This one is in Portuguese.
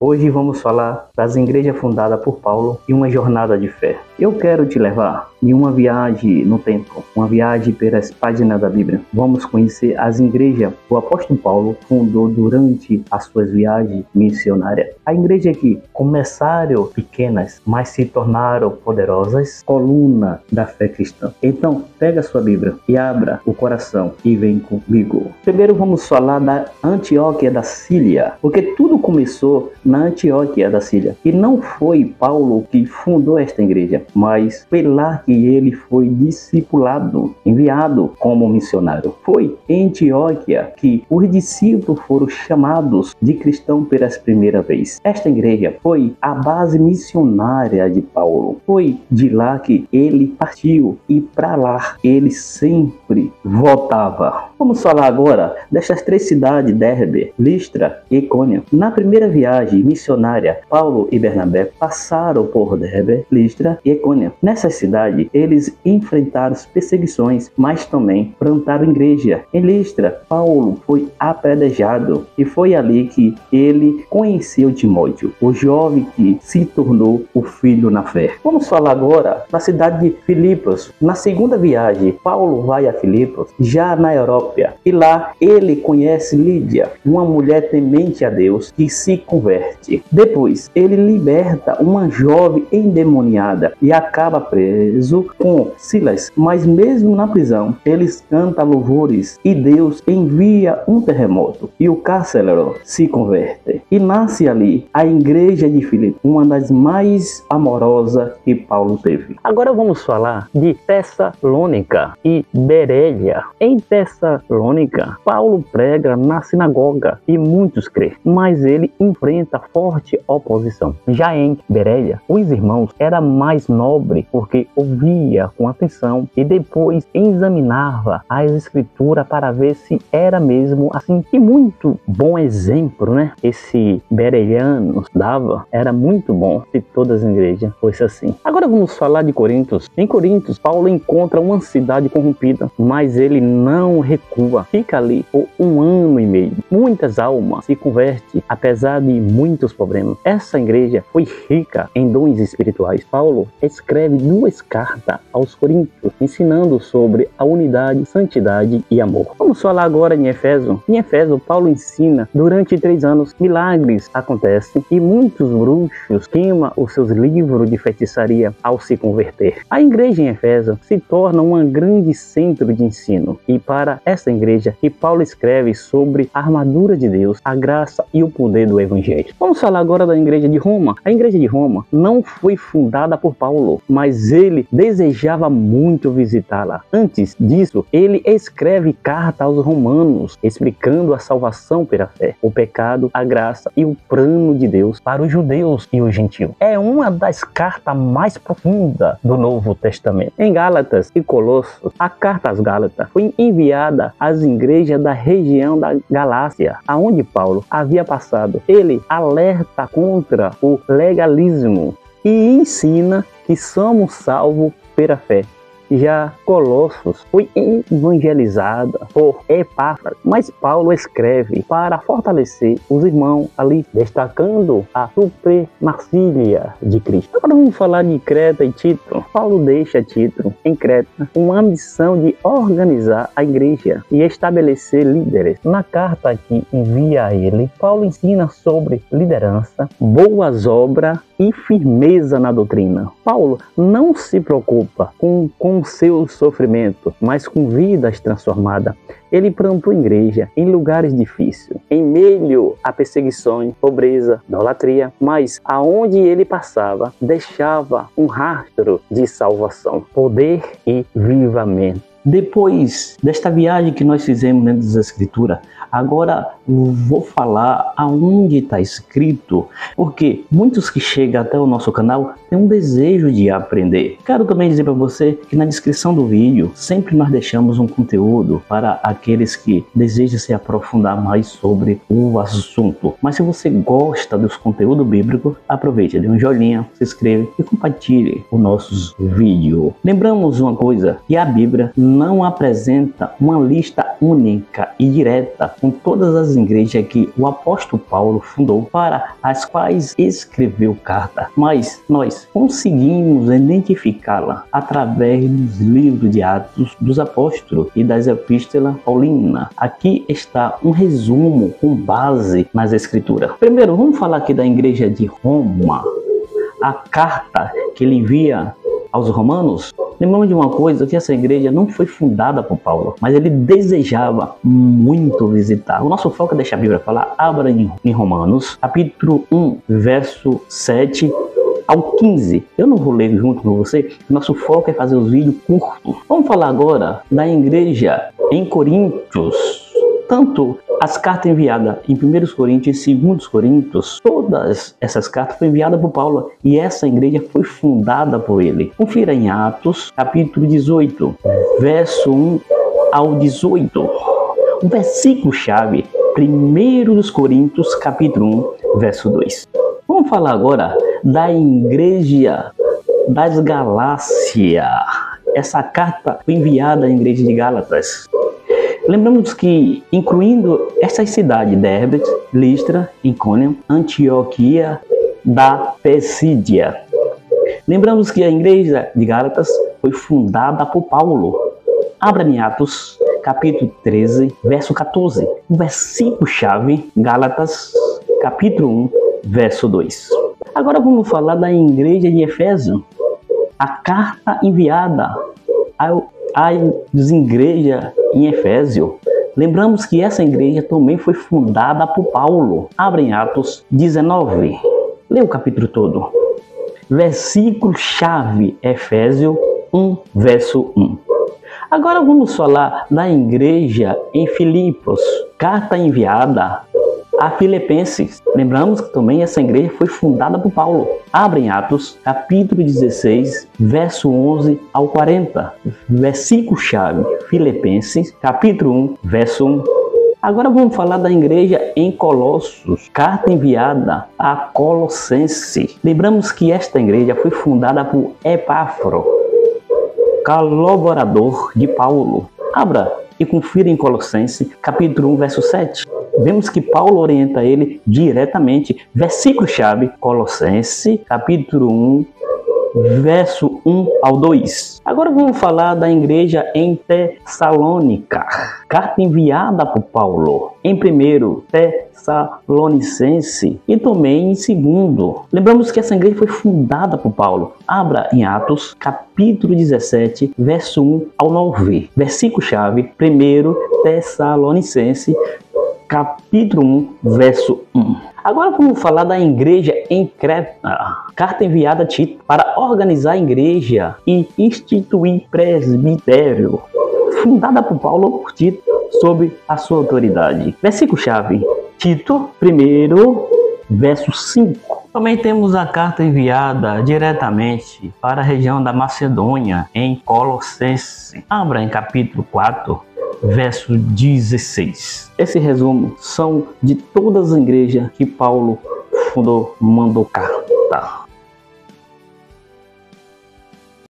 Hoje vamos falar das igrejas fundadas por Paulo e uma jornada de fé. Eu quero te levar em uma viagem no tempo, uma viagem pelas páginas da Bíblia. Vamos conhecer as igrejas que o apóstolo Paulo fundou durante as suas viagens missionárias. A igreja que começaram pequenas, mas se tornaram poderosas, coluna da fé cristã. Então, pega a sua Bíblia e abra o coração e vem comigo. Primeiro vamos falar da Antioquia da Síria, porque tudo começou na Antioquia da Síria. E não foi Paulo que fundou esta igreja, mas foi lá que ele foi discipulado, enviado como missionário. Foi em Antioquia que os discípulos foram chamados de cristãos pela primeira vez. Esta igreja foi a base missionária de Paulo. Foi de lá que ele partiu e para lá ele sempre voltava. Vamos falar agora dessas três cidades, Derbe, Listra e Icônio. Na primeira viagem missionária, Paulo e Bernabé passaram por Derbe, Listra e Icônio. Nessas cidades, eles enfrentaram perseguições, mas também plantaram igreja. Em Listra, Paulo foi apedrejado e foi ali que ele conheceu Timóteo, o jovem que se tornou o filho na fé. Vamos falar agora da cidade de Filipos. Na segunda viagem, Paulo vai a Filipos, já na Europa, e lá ele conhece Lídia, uma mulher temente a Deus que se converte. Depois, ele liberta uma jovem endemoniada e acaba preso com Silas, mas mesmo na prisão, eles cantam louvores e Deus envia um terremoto e o carcereiro se converte. E nasce ali a igreja de Filipos, uma das mais amorosas que Paulo teve. Agora vamos falar de Tessalônica e Bereia. Em Tessalônica, Paulo prega na sinagoga e muitos crêem, mas ele enfrenta forte oposição. Já em Bereia, os irmãos eram mais nobres porque ouvia com atenção e depois examinava as escrituras para ver se era mesmo assim. E muito bom exemplo, né? Esse bereiano dava, era muito bom se todas as igrejas fossem assim. Agora vamos falar de Corintos. Em Corintos, Paulo encontra uma cidade corrompida, mas ele não recua. Fica ali por 1 ano e meio. Muitas almas se convertem, apesar de muitos problemas. Essa igreja foi rica em dons espirituais. Paulo escreve 2 cartas aos Coríntios, ensinando sobre a unidade, santidade e amor. Vamos falar agora em Éfeso. Em Éfeso, Paulo ensina durante 3 anos. Milagres acontecem e muitos bruxos queimam os seus livros de feitiçaria ao se converter. A igreja em Éfeso se torna um grande centro de ensino. E para essa igreja que Paulo escreve sobre a armadura de Deus, a graça e o poder do Evangelho. Vamos falar agora da igreja de Roma. A igreja de Roma não foi fundada por Paulo, mas ele desejava muito visitá-la. Antes disso, ele escreve carta aos romanos, explicando a salvação pela fé, o pecado, a graça e o plano de Deus para os judeus e os gentios. É uma das cartas mais profundas do Novo Testamento. Em Gálatas e Colossos, a carta às Gálatas foi enviada às igrejas da região da Galácia, aonde Paulo havia passado. Ele alerta contra o legalismo e ensina que somos salvos pela fé. Já Colossos foi evangelizada por Epáfras, mas Paulo escreve para fortalecer os irmãos ali, destacando a supremacia de Cristo. Agora vamos falar de Creta e Tito. Paulo deixa Tito em Creta com a missão de organizar a igreja e estabelecer líderes. Na carta que envia a ele, Paulo ensina sobre liderança, boas obras e firmeza na doutrina. Paulo não se preocupa com seu sofrimento, mas com vidas transformadas. Ele plantou igreja em lugares difíceis, em meio a perseguições, pobreza, idolatria, mas aonde ele passava, deixava um rastro de salvação, poder e vivamento. Depois desta viagem que nós fizemos dentro das Escrituras, agora vou falar aonde está escrito, porque muitos que chegam até o nosso canal têm um desejo de aprender. Quero também dizer para você que na descrição do vídeo sempre nós deixamos um conteúdo para aqueles que desejam se aprofundar mais sobre o assunto. Mas se você gosta dos conteúdos bíblicos, aproveite, dê um joinha, se inscreva e compartilhe os nossos vídeos. Lembramos uma coisa, que a Bíblia não apresenta uma lista única e direta com todas as igrejas que o apóstolo Paulo fundou, para as quais escreveu carta, mas nós conseguimos identificá-la através dos livros de Atos dos Apóstolos e das Epístolas Paulinas. Aqui está um resumo com base nas Escrituras. Primeiro, vamos falar aqui da igreja de Roma, a carta que ele envia aos romanos. Lembramos de uma coisa, que essa igreja não foi fundada por Paulo, mas ele desejava muito visitar. O nosso foco é deixar a Bíblia falar. Abra em Romanos, capítulo 1, verso 7 ao 15. Eu não vou ler junto com você, nosso foco é fazer os vídeos curtos. Vamos falar agora da igreja em Coríntios. Tanto as cartas enviadas em 1 Coríntios e 2 Coríntios, todas essas cartas foram enviadas por Paulo e essa igreja foi fundada por ele. Confira em Atos, capítulo 18, verso 1 ao 18. Um versículo-chave, 1 Coríntios, capítulo 1, verso 2. Vamos falar agora da igreja das Galácias. Essa carta foi enviada à igreja de Gálatas. Lembramos que, incluindo essas cidades, Derbe, Listra, Icônio, Antioquia da Pisídia. Lembramos que a igreja de Gálatas foi fundada por Paulo. Abra em Atos, capítulo 13, verso 14. O versículo-chave, Gálatas, capítulo 1, verso 2. Agora vamos falar da igreja de Efésio. A carta enviada às igrejas em Efésio. Lembramos que essa igreja também foi fundada por Paulo. Abra em Atos 19. Leia o capítulo todo. Versículo-chave, Efésio 1, verso 1. Agora vamos falar da igreja em Filipos. Carta enviada a Filipenses. Lembramos que também essa igreja foi fundada por Paulo. Abra em Atos, capítulo 16, verso 11 ao 40. Versículo-chave, Filipenses, capítulo 1, verso 1. Agora vamos falar da igreja em Colossos. Carta enviada a Colossenses. Lembramos que esta igreja foi fundada por Epáfro, colaborador de Paulo. Abra e confira em Colossenses, capítulo 1, verso 7. Vemos que Paulo orienta ele diretamente. Versículo-chave, Colossenses, capítulo 1, verso 1 ao 2. Agora vamos falar da igreja em Tessalônica. Carta enviada por Paulo em 1 Tessalonicense e também em 2. Lembramos que essa igreja foi fundada por Paulo. Abra em Atos, capítulo 17, verso 1 ao 9. Versículo-chave, 1 Tessalonicense, capítulo 1, verso 1. Agora vamos falar da igreja em Creta. Carta enviada a Tito para organizar a igreja e instituir presbitério. Fundada por Paulo por Tito sob a sua autoridade. Versículo-chave, Tito 1, verso 5. Também temos a carta enviada diretamente para a região da Macedônia em Colossenses. Abra em capítulo 4, verso 16. Esse resumo são de todas as igrejas que Paulo fundou, mandou carta.